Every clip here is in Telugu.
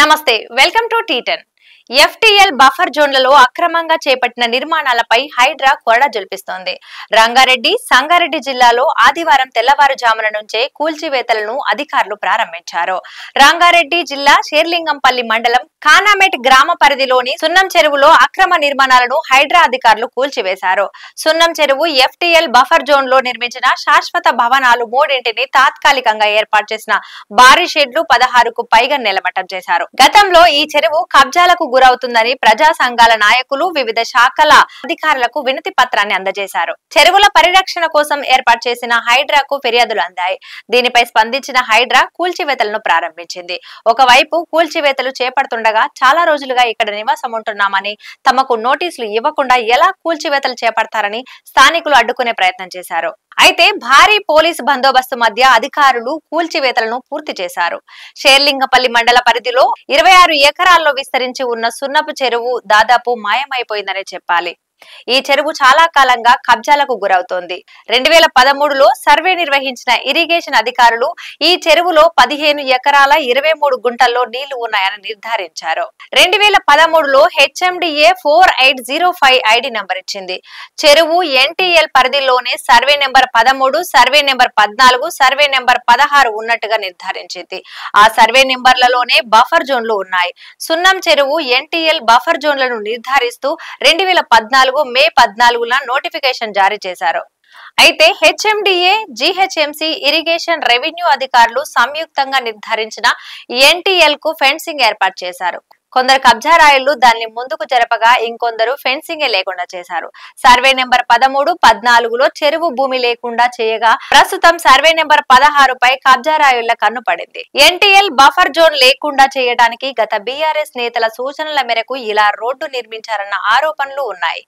నమస్తే వెల్కమ్ టు టీ10 FTL బఫర్ జోన్లలో అక్రమంగా చేపట్టిన నిర్మాణాలపై హైడ్రా కొరడా జల్పిస్తోంది. రంగారెడ్డి, సంగారెడ్డి జిల్లాలో ఆదివారం తెల్లవారుజామున నుంచే కూల్చివేతలను అధికారులు ప్రారంభించారు. రంగారెడ్డి జిల్లా షేర్లింగంపల్లి మండలం కానామెట్ గ్రామ పరిధిలోని సున్నం చెరువులో అక్రమ నిర్మాణాలను హైడ్రా అధికారులు కూల్చివేశారు. సున్నం చెరువు FTL బఫర్ జోన్ లో నిర్మించిన శాశ్వత భవనాలు మూడింటిని తాత్కాలికంగా ఏర్పాటు చేసిన భారీ షెడ్లు 16కు పైగా నిలమట్టం చేశారు. గతంలో ఈ చెరువు కబ్జాలకు గురవుతుందని ప్రజా సంఘాల నాయకులు వివిధ శాఖల అధికారులకు వినతి పత్రాన్ని అందజేశారు. చెరువుల పరిరక్షణ కోసం ఏర్పాటు చేసిన హైడ్రాకు ఫిర్యాదులు అందాయి. దీనిపై స్పందించిన హైడ్రా కూల్చివేతలను ప్రారంభించింది. ఒకవైపు కూల్చివేతలు చేపడుతుండగా చాలా రోజులుగా ఇక్కడ నివాసం ఉంటున్నామని, తమకు నోటీసులు ఇవ్వకుండా ఎలా కూల్చివేతలు చేపడతారని స్థానికులు అడ్డుకునే ప్రయత్నం చేశారు. అయితే భారీ పోలీసు బందోబస్తు మధ్య అధికారులు కూల్చివేతలను పూర్తి చేశారు. షేర్లింగపల్లి మండల పరిధిలో 26 ఎకరాల్లో విస్తరించి ఉన్న సున్నపు చెరువు దాదాపు మాయమైపోయిందనే చెప్పాలి. ఈ చెరువు చాలా కాలంగా కబ్జాలకు గురవుతోంది. 2013లో సర్వే నిర్వహించిన ఇరిగేషన్ అధికారులు ఈ చెరువులో 15 ఎకరాల 23 గుంటల్లో నీళ్లు ఉన్నాయని నిర్ధారించారు. 2013లో HMDA 4805 ఐడి నంబర్ ఇచ్చింది. చెరువు NTL పరిధిలోనే survey number 13, survey number 14, survey number 16 ఉన్నట్టుగా నిర్ధారించింది. ఆ సర్వే నెంబర్లలోనే బఫర్ జోన్లు ఉన్నాయి. సున్నం చెరువు NTL బఫర్ జోన్లను నిర్ధారిస్తూ 2014 మే 14న నోటిఫికేషన్ జారీ చేశారు. అయితే HMDA, GHMC, ఇరిగేషన్, రెవెన్యూ అధికారులు సంయుక్తంగా నిర్ధారించిన NTL కు ఫెన్సింగ్ ఏర్పాటు చేశారు. కొందరు కబ్జారాయుళ్లు దాన్ని ముందుకు జరపగా ఇంకొందరు ఫెన్సింగే లేకుండా చేశారు. సర్వే నెంబర్ 13, 14లో చెరువు భూమి లేకుండా చేయగా ప్రస్తుతం సర్వే నెంబర్ 16పై కబ్జారాయుళ్ల కన్ను పడింది. NTL బఫర్ జోన్ లేకుండా చేయడానికి గత BRS నేతల సూచనల మేరకు ఇలా రోడ్డు నిర్మించారన్న ఆరోపణలు ఉన్నాయి.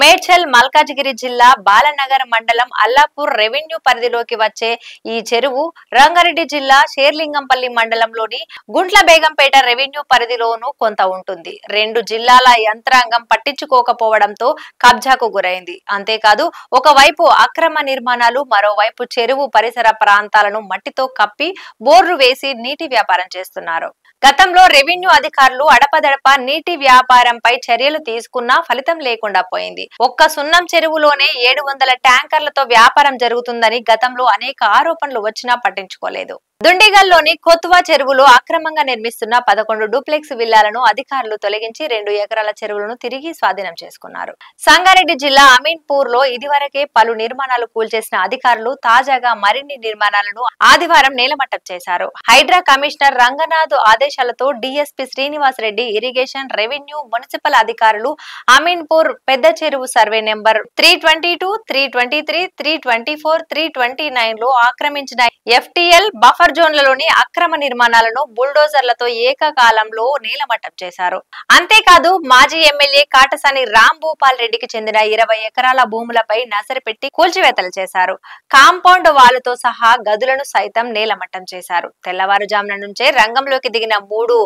మేడ్చల్, మల్కాజిగిరి జిల్లా బాలనగర్ మండలం అల్లాపూర్ రెవెన్యూ పరిధిలోకి వచ్చే ఈ చెరువు రంగారెడ్డి జిల్లా షేర్లింగంపల్లి మండలంలోని గుంట్ల బేగంపేట రెవెన్యూ పరిధిలోనూ కొంత ఉంటుంది. 2 జిల్లాల యంత్రాంగం పట్టించుకోకపోవడంతో కబ్జాకు గురైంది. అంతేకాదు ఒకవైపు అక్రమ నిర్మాణాలు, మరోవైపు చెరువు పరిసర ప్రాంతాలను మట్టితో కప్పి బోర్లు వేసి నీటి వ్యాపారం చేస్తున్నారు. గతంలో రెవెన్యూ అధికారులు అడపదడప నీటి వ్యాపారంపై చర్యలు తీసుకున్నా ఫలితం లేకుండా పోయింది. ఒక్క సున్నం చెరువులోనే 700 ట్యాంకర్లతో వ్యాపారం జరుగుతుందని గతంలో అనేక ఆరోపణలు వచ్చినా పట్టించుకోలేదు. దుండిగల్లోని కొత్వా చెరువులో అక్రమంగా నిర్మిస్తున్న 11 డూప్లెక్స్ విల్లాలను అధికారులు తొలగించి 2 ఎకరాల చెరువులను తిరిగి స్వాధీనం చేసుకున్నారు. సంగారెడ్డి జిల్లా అమీన్పూర్ లో ఇదివరకే పలు నిర్మాణాలు కూల్చేసిన అధికారులు తాజాగా మరిన్ని నిర్మాణాలను ఆదివారం నేలమట్టం చేశారు. హైడ్రా కమిషనర్ రంగనాథ్ ఆదేశాలతో DSP Srinivas Reddy, irrigation, revenue, municipal అధికారులు అమీన్పూర్ పెద్ద చెరువు సర్వే నెంబర్ 322, 323, 324, 329 లో ఆక్రమించిన FTL బఫర్ జోన్లలోని అక్రమ నిర్మాణాలను బుల్డోజర్లతో ఏకకాలంలో నేలమట్టం చేశారు. అంతేకాదు మాజీ ఎమ్మెల్యే కాటసాని రామ్ భూపాల్ రెడ్డికి చెందిన 20 ఎకరాల భూములపై నజరు పెట్టి కూల్చివేతలు చేశారు. కాంపౌండ్ వాలుతో సహా గదులను సైతం నేలమట్టం చేశారు. తెల్లవారుజామున నుంచే రంగంలోకి దిగిన 3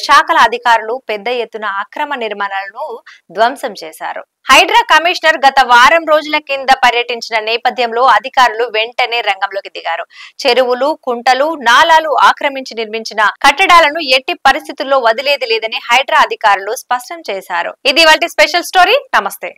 శాఖల అధికారులు పెద్ద ఎత్తున అక్రమ నిర్మాణాలను ధ్వంసం చేశారు. హైడ్రా కమిషనర్ గత వారం రోజుల కింద పర్యటించిన నేపథ్యంలో అధికారులు వెంటనే రంగంలోకి దిగారు. చెరువులు, కుంటలు, నాలాలు ఆక్రమించి నిర్మించిన కట్టడాలను ఎట్టి పరిస్థితుల్లో వదిలేది లేదని హైడ్రా అధికారులు స్పష్టం చేశారు. ఇది ఇవాల్టి స్పెషల్ స్టోరీ. నమస్తే.